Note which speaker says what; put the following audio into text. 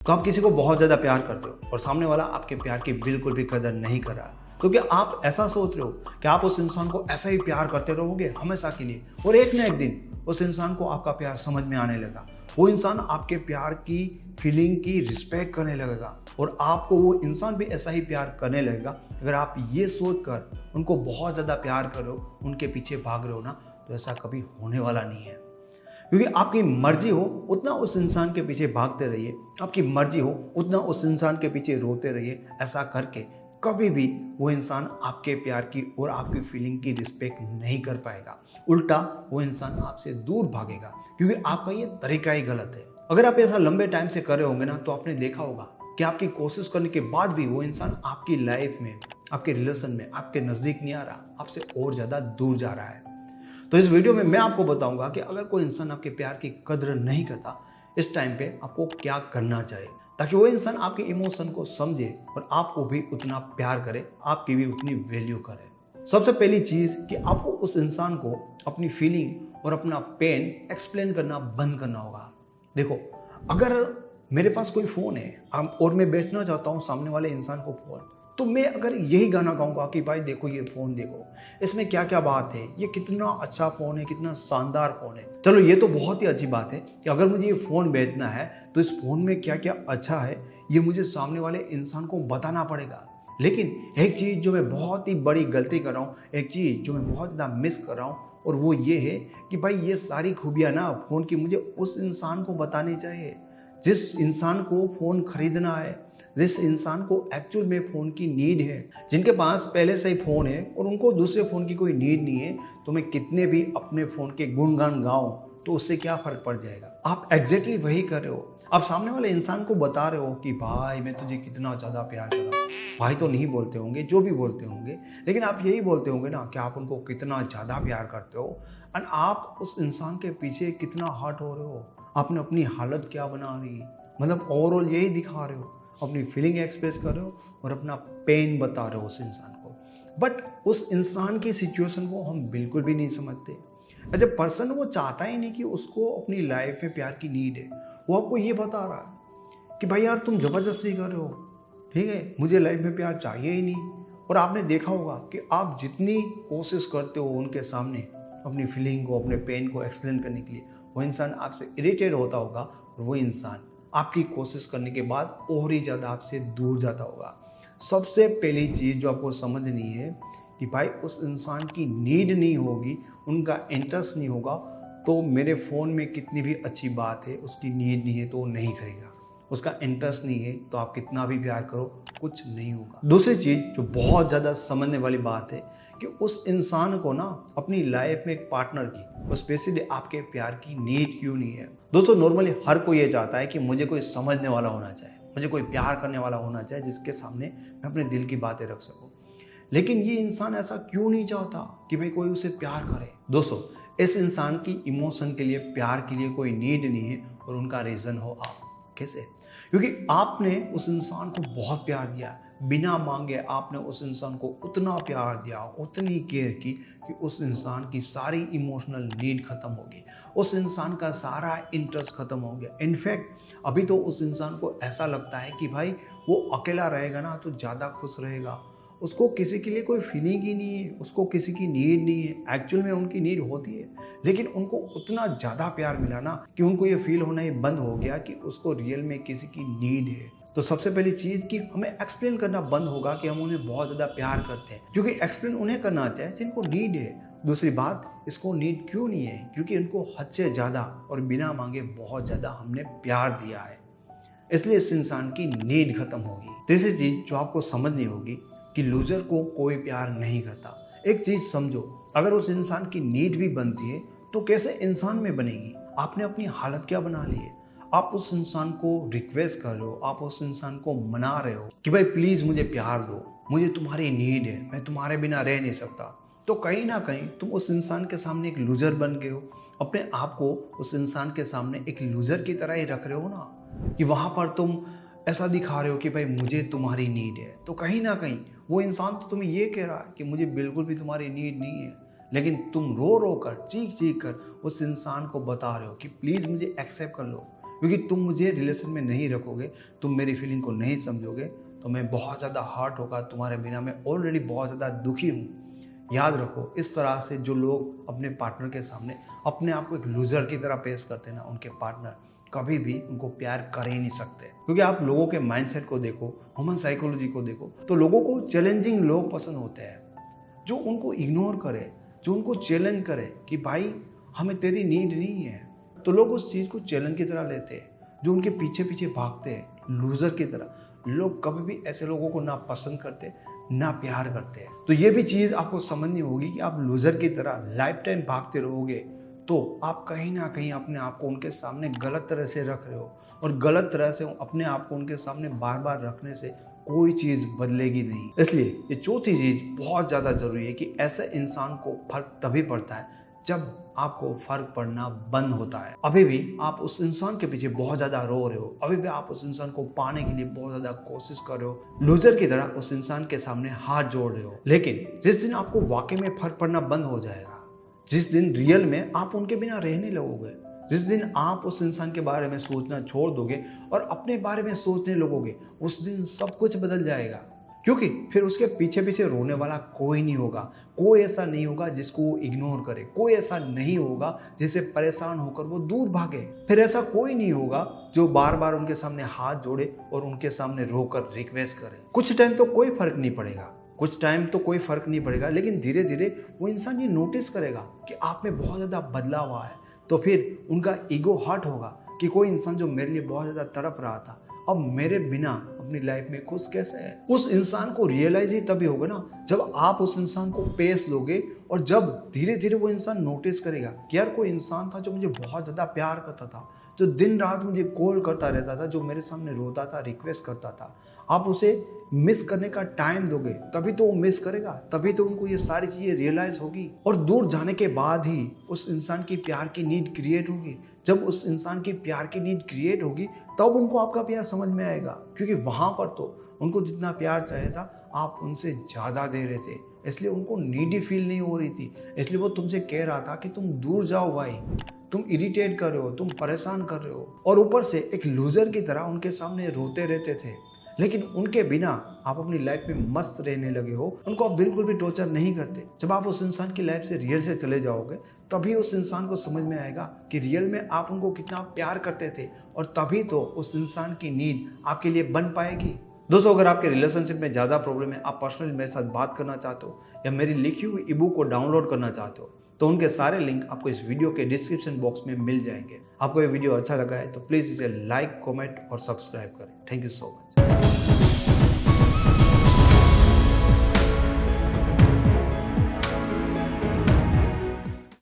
Speaker 1: तो आप किसी को बहुत ज़्यादा प्यार करते हो और सामने वाला आपके प्यार की बिल्कुल भी कदर नहीं कर रहा है, तो क्या आप ऐसा सोच रहे हो कि आप उस इंसान को ऐसा ही प्यार करते रहोगे हमेशा के लिए, और एक ना एक दिन उस इंसान को आपका प्यार समझ में आने लगा, वो इंसान आपके प्यार की फीलिंग की रिस्पेक्ट करने लगेगा और आपको वो इंसान भी ऐसा ही प्यार करने लगेगा। अगर आप ये सोच कर उनको बहुत ज़्यादा प्यार करो, उनके पीछे भाग रहे हो ना, तो ऐसा कभी होने वाला नहीं है। क्योंकि आपकी मर्जी हो उतना उस इंसान के पीछे भागते रहिए, आपकी मर्जी हो उतना उस इंसान के पीछे रोते रहिए। ऐसा करके कभी भी वो इंसान आपके प्यार की और आपकी फीलिंग की रिस्पेक्ट नहीं कर पाएगा। उल्टा वो इंसान आपसे दूर भागेगा, क्योंकि आपका ये तरीका ही गलत है। अगर आप ऐसा लंबे टाइम से कर रहे होंगे ना, तो आपने देखा होगा कि आपकी कोशिश करने के बाद भी वो इंसान आपकी लाइफ में, आपके रिलेशन में आपके नज़दीक नहीं आ रहा, आपसे और ज़्यादा दूर जा रहा है। तो इस वीडियो में मैं आपको बताऊंगा कि अगर कोई इंसान आपके प्यार की कदर नहीं करता, इस टाइम पे आपको क्या करना चाहिए ताकि वो इंसान आपके इमोशन को समझे और आपको भी उतना प्यार करे, आपकी भी उतनी वैल्यू करे। सबसे पहली चीज कि आपको उस इंसान को अपनी फीलिंग और अपना पेन एक्सप्लेन करना बंद करना होगा। देखो, अगर मेरे पास कोई फ़ोन है और मैं बेचना चाहता हूँ सामने वाले इंसान को फ़ोन, तो मैं अगर यही गाना गाऊंगा कि भाई देखो ये फ़ोन देखो, इसमें क्या क्या बात है, ये कितना अच्छा फ़ोन है, कितना शानदार फ़ोन है। चलो ये तो बहुत ही अच्छी बात है कि अगर मुझे ये फ़ोन बेचना है तो इस फ़ोन में क्या क्या अच्छा है ये मुझे सामने वाले इंसान को बताना पड़ेगा। लेकिन एक चीज़ जो मैं बहुत ही बड़ी गलती कर रहा हूँ, एक चीज़ जो मैं बहुत ज़्यादा मिस कर रहा हूँ, और वो ये है कि भाई ये सारी खूबियाँ ना फ़ोन की मुझे उस इंसान को बतानी चाहिए जिस इंसान को फ़ोन खरीदना है, जिस इंसान को एक्चुअल में फ़ोन की नीड है, जिनके पास पहले से ही फ़ोन है और उनको दूसरे फ़ोन की कोई नीड नहीं है। तो मैं कितने भी अपने फ़ोन के गुणगान गाऊं तो उससे क्या फ़र्क पड़ जाएगा। आप एग्जैक्टली वही कर रहे हो। आप सामने वाले इंसान को बता रहे हो कि भाई मैं तुझे कितना ज़्यादा प्यार कर रहा हूँ। भाई तो नहीं बोलते होंगे, जो भी बोलते होंगे, लेकिन आप यही बोलते होंगे ना कि आप उनको कितना ज़्यादा प्यार करते हो। एंड आप उस इंसान के पीछे कितना हर्ट हो रहे हो, आपने अपनी हालत क्या बना रही है, मतलब ओवरऑल यही दिखा रहे हो, अपनी फीलिंग एक्सप्रेस कर रहे हो और अपना पेन बता रहे हो उस इंसान को। बट उस इंसान की सिचुएशन को हम बिल्कुल भी नहीं समझते। अच्छा, पर्सन वो चाहता ही नहीं कि उसको अपनी लाइफ में प्यार की नीड है, वो आपको ये बता रहा है कि भाई यार तुम ज़बरदस्ती कर रहे हो, ठीक है, मुझे लाइफ में प्यार चाहिए ही नहीं। और आपने देखा होगा कि आप जितनी कोशिश करते हो उनके सामने अपनी फीलिंग को, अपने पेन को एक्सप्लेन करने के लिए, वो इंसान आपसे इरिटेट होता होगा और वो इंसान आपकी कोशिश करने के बाद और ही ज़्यादा आपसे दूर जाता होगा। सबसे पहली चीज़ जो आपको समझनी है कि भाई उस इंसान की नीड नहीं होगी, उनका इंटरेस्ट नहीं होगा, तो मेरे फ़ोन में कितनी भी अच्छी बात है, उसकी नीड नहीं है तो वो नहीं करेगा। उसका इंटरेस्ट नहीं है तो आप कितना भी प्यार करो कुछ नहीं होगा। दूसरी चीज़ जो बहुत ज़्यादा समझने वाली बात है कि उस इंसान को ना अपनी लाइफ में एक पार्टनर की, वो स्पेशली आपके प्यार की नीड क्यों नहीं है। दोस्तों, नॉर्मली हर कोई ये चाहता है कि मुझे कोई समझने वाला होना चाहिए, मुझे कोई प्यार करने वाला होना चाहिए जिसके सामने मैं अपने दिल की बातें रख सकूं। लेकिन ये इंसान ऐसा क्यों नहीं चाहता कि भाई कोई उसे प्यार करे। दोस्तों, इस इंसान की इमोशन के लिए, प्यार के लिए कोई नीड नहीं है और उनका रीज़न हो आप। कैसे? क्योंकि आपने उस इंसान को बहुत प्यार दिया, बिना मांगे आपने उस इंसान को उतना प्यार दिया, उतनी केयर की कि उस इंसान की सारी इमोशनल नीड खत्म हो गई, उस इंसान का सारा इंटरेस्ट खत्म हो गया। इनफैक्ट अभी तो उस इंसान को ऐसा लगता है कि भाई वो अकेला रहेगा ना तो ज़्यादा खुश रहेगा, उसको किसी के लिए कोई फीलिंग ही नहीं है, उसको किसी की नीड नहीं है। एक्चुअल में उनकी नीड होती है, लेकिन उनको उतना ज़्यादा प्यार मिला ना कि उनको ये फील होना ही बंद हो गया कि उसको रियल में किसी की नीड है। तो सबसे पहली चीज़ कि हमें एक्सप्लेन करना बंद होगा कि हम उन्हें बहुत ज़्यादा प्यार करते हैं, क्योंकि एक्सप्लेन उन्हें करना चाहिए जिनको नीड है। दूसरी बात, इसको नीड क्यों नहीं है, क्योंकि इनको हद से ज़्यादा और बिना मांगे बहुत ज़्यादा हमने प्यार दिया है, इसलिए इस इंसान की नीड खत्म होगी। तीसरी चीज़ जो आपको समझनी होगी कि लूजर को कोई प्यार नहीं करता। एक चीज़ समझो, अगर उस इंसान की नीड भी बनती है तो कैसे इंसान में बनेगी। आपने अपनी हालत क्या बना ली है। आप उस इंसान को रिक्वेस्ट कर रहे हो, आप उस इंसान को मना रहे हो कि भाई प्लीज़ मुझे प्यार दो, मुझे तुम्हारी नीड है, मैं तुम्हारे बिना रह नहीं सकता। तो कहीं ना कहीं तुम उस इंसान के सामने एक लूजर बन गए हो, अपने आप को उस इंसान के सामने एक लूजर की तरह ही रख रहे हो ना, कि वहाँ पर तुम ऐसा दिखा रहे हो कि भाई मुझे तुम्हारी नीड है। तो कहीं ना कहीं वो इंसान तो तुम्हें ये कह रहा है कि मुझे बिल्कुल भी तुम्हारी नीड नहीं है, लेकिन तुम रो रो कर, चीख चीख कर उस इंसान को बता रहे हो कि प्लीज़ मुझे एक्सेप्ट कर लो, क्योंकि तुम मुझे रिलेशन में नहीं रखोगे, तुम मेरी फीलिंग को नहीं समझोगे तो मैं बहुत ज़्यादा हर्ट होगा तुम्हारे बिना। मैं ऑलरेडी बहुत ज़्यादा दुखी हूँ। याद रखो, इस तरह से जो लोग अपने पार्टनर के सामने अपने आप को एक लूजर की तरह पेश करते हैं ना, उनके पार्टनर कभी भी उनको प्यार कर ही नहीं सकते। क्योंकि आप लोगों के माइंडसेट को देखो, ह्यूमन साइकोलॉजी को देखो, तो लोगों को चैलेंजिंग लोग पसंद होते हैं, जो उनको इग्नोर करे, जो उनको चैलेंज करे कि भाई हमें तेरी नीड नहीं है। तो लोग उस चीज़ को चैलेंज की तरह लेते हैं, जो उनके पीछे पीछे भागते हैं लूजर की तरह। लोग कभी भी ऐसे लोगों को ना पसंद करते ना प्यार करते हैं। तो ये भी चीज़ आपको समझनी होगी कि आप लूजर की तरह लाइफ टाइम भागते रहोगे तो आप कहीं ना कहीं अपने आप को उनके सामने गलत तरह से रख रहे हो, और गलत तरह से अपने आप को उनके सामने बार बार रखने से कोई चीज़ बदलेगी नहीं। इसलिए ये चौथी चीज़ बहुत ज़्यादा ज़रूरी है कि ऐसे इंसान को फर्क तभी पड़ता है जब आपको फर्क पड़ना बंद होता है। अभी भी आप उस इंसान के पीछे बहुत ज़्यादा रो रहे हो, अभी भी आप उस इंसान को पाने के लिए बहुत ज़्यादा कोशिश कर रहे हो, लूजर की तरह उस इंसान के सामने हाथ जोड़ रहे हो। लेकिन जिस दिन आपको वाकई में फर्क पड़ना बंद हो जाएगा, जिस दिन रियल में आप उनके बिना रहने लगोगे, जिस दिन आप उस इंसान के बारे में सोचना छोड़ दोगे और अपने बारे में सोचने लगोगे, उस दिन सब कुछ बदल जाएगा। क्योंकि फिर उसके पीछे पीछे रोने वाला कोई नहीं होगा, कोई ऐसा नहीं होगा जिसको वो इग्नोर करे, कोई ऐसा नहीं होगा जिससे परेशान होकर वो दूर भागे, फिर ऐसा कोई नहीं होगा जो बार बार उनके सामने हाथ जोड़े और उनके सामने रोकर रिक्वेस्ट करे। कुछ टाइम तो कोई फर्क नहीं पड़ेगा, कुछ टाइम तो कोई फर्क नहीं पड़ेगा, लेकिन धीरे धीरे वो इंसान ये नोटिस करेगा कि आप में बहुत ज़्यादा बदलाव आया है। तो फिर उनका ईगो हर्ट होगा कि कोई इंसान जो मेरे लिए बहुत ज़्यादा तड़प रहा था, अब मेरे बिना अपनी लाइफ में खुश कैसे है। उस इंसान को रियलाइज ही तभी होगा ना जब आप उस इंसान को पेश लोगे, और जब धीरे धीरे वो इंसान नोटिस करेगा कि यार कोई इंसान था जो मुझे बहुत ज़्यादा प्यार करता था, जो दिन रात मुझे कॉल करता रहता था, जो मेरे सामने रोता था, रिक्वेस्ट करता था। आप उसे मिस करने का टाइम दोगे तभी तो वो मिस करेगा, तभी तो उनको ये सारी चीज़ें रियलाइज होगी, और दूर जाने के बाद ही उस इंसान की प्यार की नीड क्रिएट होगी। जब उस इंसान की प्यार की नीड क्रिएट होगी तब उनको आपका प्यार समझ में आएगा, क्योंकि वहाँ पर तो उनको जितना प्यार चाहिए था आप उनसे ज़्यादा दे रहे थे, इसलिए उनको नीडी फील नहीं हो रही थी। इसलिए वो तुमसे कह रहा था कि तुम दूर जाओ भाई, तुम इरिटेट कर रहे हो, तुम परेशान कर रहे हो, और ऊपर से एक लूजर की तरह उनके सामने रोते रहते थे। लेकिन उनके बिना आप अपनी लाइफ में मस्त रहने लगे हो, उनको आप बिल्कुल भी टॉर्चर नहीं करते। जब आप उस इंसान की लाइफ से रियल से चले जाओगे तभी उस इंसान को समझ में आएगा कि रियल में आप उनको कितना प्यार करते थे, और तभी तो उस इंसान की नीड आपके लिए बन पाएगी। दोस्तों, अगर आपके रिलेशनशिप में ज़्यादा प्रॉब्लम है, आप पर्सनली मेरे साथ बात करना चाहते हो या मेरी लिखी हुई ई बुक को डाउनलोड करना चाहते हो, तो उनके सारे लिंक आपको इस वीडियो के डिस्क्रिप्शन बॉक्स में मिल जाएंगे। आपको ये वीडियो अच्छा लगा है तो प्लीज़ इसे लाइक, कमेंट और सब्सक्राइब करें। Thank you so much.